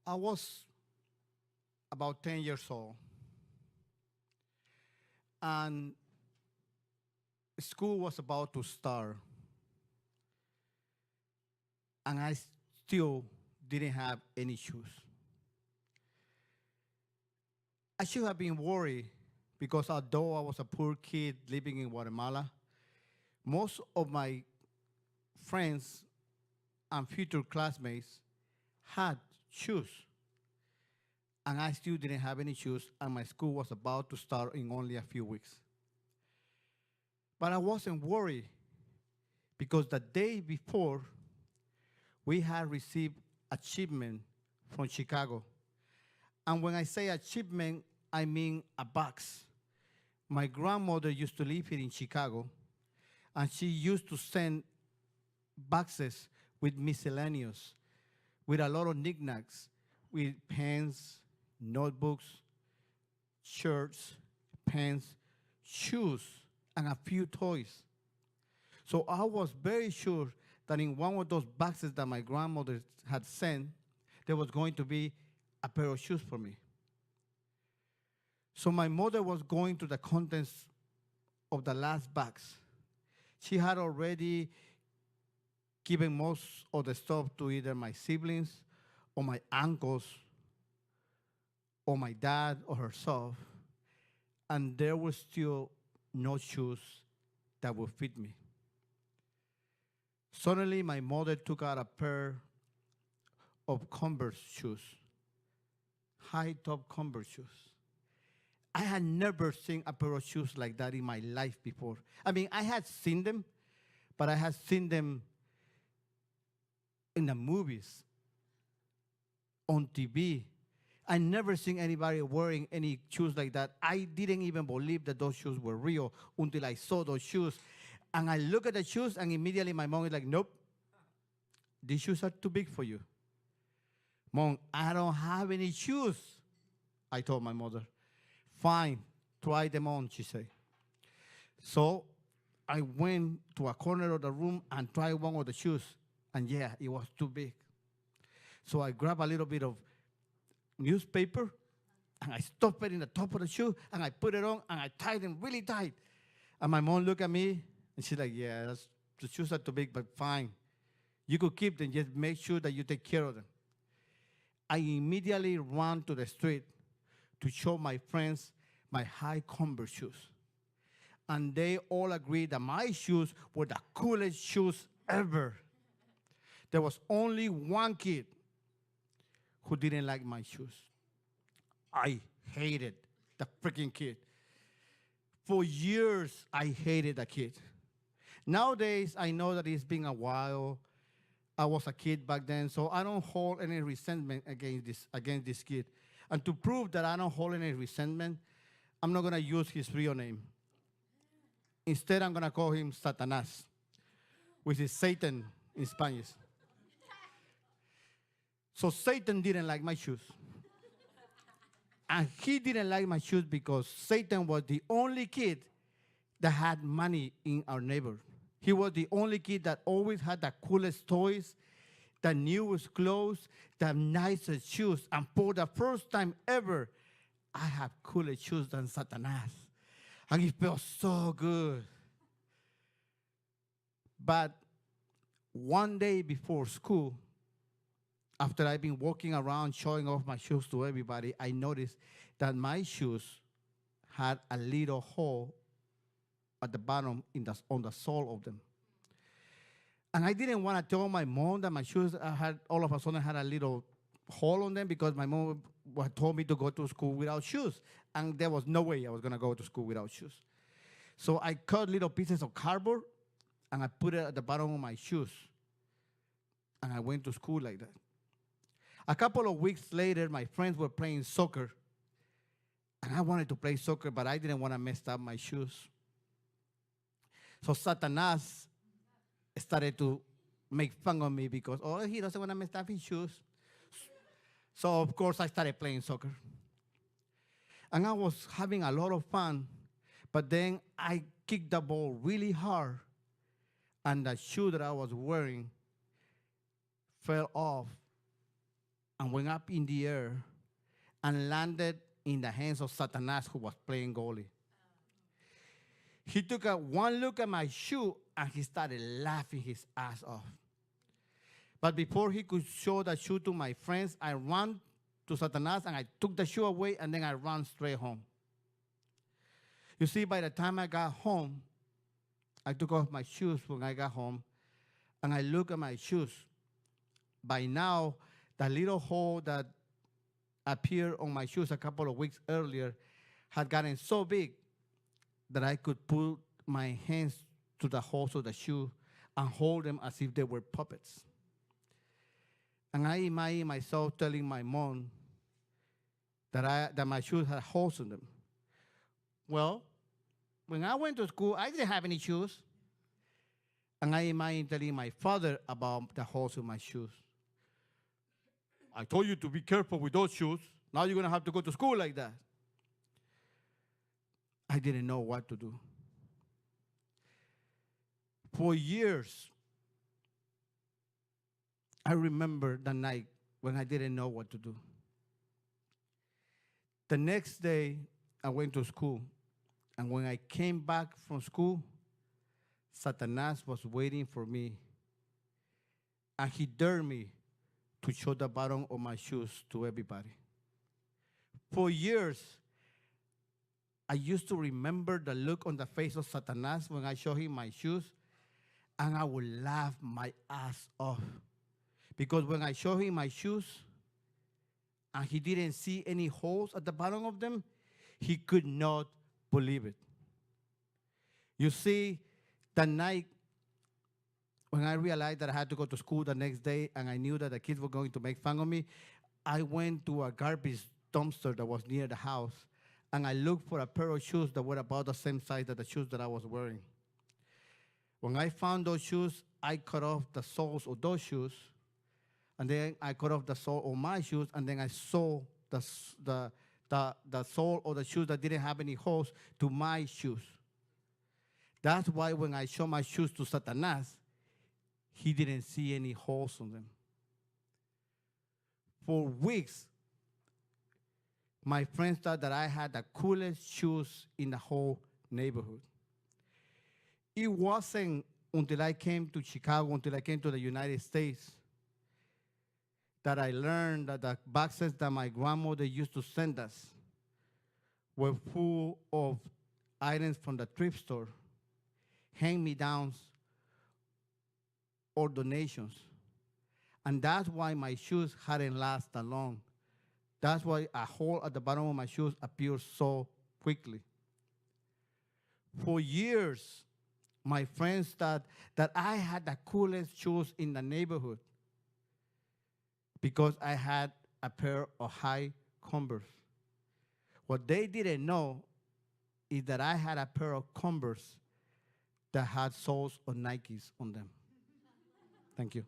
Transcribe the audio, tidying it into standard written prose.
I was about 10 years old, and school was about to start, and I still didn't have any shoes. I should have been worried because although I was a poor kid living in Guatemala, most of my friends and future classmates had shoes, and I still didn't have any shoes, and my school was about to start in only a few weeks. But I wasn't worried because the day before, we had received achievement from Chicago. And when I say achievement, I mean a box. My grandmother used to live here in Chicago, and she used to send boxes with miscellaneous, with a lot of knickknacks, with pens, notebooks, shirts, pens, shoes, and a few toys. So I was very sure that in one of those boxes that my grandmother had sent, there was going to be a pair of shoes for me. So my mother was going through the contents of the last box. She had already given most of the stuff to either my siblings or my uncles or my dad or herself, and there were still no shoes that would fit me. Suddenly, my mother took out a pair of Converse shoes, high-top Converse shoes. I had never seen a pair of shoes like that in my life before. I mean, I had seen them, but I had seen them in the movies, on TV. I never seen anybody wearing any shoes like that. I didn't even believe that those shoes were real until I saw those shoes. And I look at the shoes, and immediately my mom is like, nope, these shoes are too big for you. Mom, I don't have any shoes, I told my mother. Fine, try them on, she said. So I went to a corner of the room and tried one of the shoes, and yeah, it was too big. So I grabbed a little bit of newspaper, and I stuffed it in the top of the shoe, and I put it on, and I tied them really tight. And my mom looked at me, and she's like, yeah, the shoes are too big, but fine. You could keep them, just make sure that you take care of them. I immediately ran to the street to show my friends my high Converse shoes. And they all agreed that my shoes were the coolest shoes ever. There was only one kid who didn't like my shoes. I hated the freaking kid. For years, I hated the kid. Nowadays, I know that it's been a while. I was a kid back then, so I don't hold any resentment against this kid. And to prove that I don't hold any resentment, I'm not going to use his real name. Instead, I'm going to call him Satanás, which is Satan in Spanish. So Satan didn't like my shoes. And he didn't like my shoes because Satan was the only kid that had money in our neighborhood. He was the only kid that always had the coolest toys, the newest clothes, the nicest shoes. And for the first time ever, I have cooler shoes than Satanás. And it felt so good. But one day before school, after I've been walking around showing off my shoes to everybody, I noticed that my shoes had a little hole at the bottom on the sole of them. And I didn't want to tell my mom that my shoes had all of a sudden had a little hole on them because my mom told me to go to school without shoes. And there was no way I was going to go to school without shoes. So I cut little pieces of cardboard and I put it at the bottom of my shoes. And I went to school like that. A couple of weeks later, my friends were playing soccer. And I wanted to play soccer, but I didn't want to mess up my shoes. So Satanás started to make fun of me because, oh, he doesn't want to mess up his shoes. So, of course, I started playing soccer. And I was having a lot of fun, but then I kicked the ball really hard, and the shoe that I was wearing fell off and went up in the air and landed in the hands of Satanas, who was playing goalie. He took one look at my shoe and he started laughing his ass off. But before he could show the shoe to my friends, I ran to Satanas and I took the shoe away and then I ran straight home. You see, by the time I got home, I took off my shoes when I got home and I looked at my shoes. By now, the little hole that appeared on my shoes a couple of weeks earlier had gotten so big that I could put my hands to the holes of the shoe and hold them as if they were puppets. And I imagine myself telling my mom that my shoes had holes in them. Well, when I went to school, I didn't have any shoes. And I imagine telling my father about the holes in my shoes. I told you to be careful with those shoes. Now you're going to have to go to school like that. I didn't know what to do. For years, I remember the night when I didn't know what to do. The next day, I went to school. And when I came back from school, Satanas was waiting for me. And he dared me to show the bottom of my shoes to everybody. For years, I used to remember the look on the face of Satanas when I showed him my shoes, and I would laugh my ass off. Because when I showed him my shoes, and he didn't see any holes at the bottom of them, he could not believe it. You see, that night, when I realized that I had to go to school the next day and I knew that the kids were going to make fun of me, I went to a garbage dumpster that was near the house and I looked for a pair of shoes that were about the same size as the shoes that I was wearing. When I found those shoes, I cut off the soles of those shoes, and then I cut off the sole of my shoes, and then I sewed the sole of the shoes that didn't have any holes to my shoes. That's why when I showed my shoes to Satanas, he didn't see any holes on them. For weeks, my friends thought that I had the coolest shoes in the whole neighborhood. It wasn't until I came to Chicago, until I came to the United States, that I learned that the boxes that my grandmother used to send us were full of items from the thrift store, hand-me-downs, or donations. And that's why my shoes hadn't lasted that long. That's why a hole at the bottom of my shoes appeared so quickly. For years, my friends thought that I had the coolest shoes in the neighborhood because I had a pair of high Converse. What they didn't know is that I had a pair of Converse that had soles of Nikes on them. Thank you.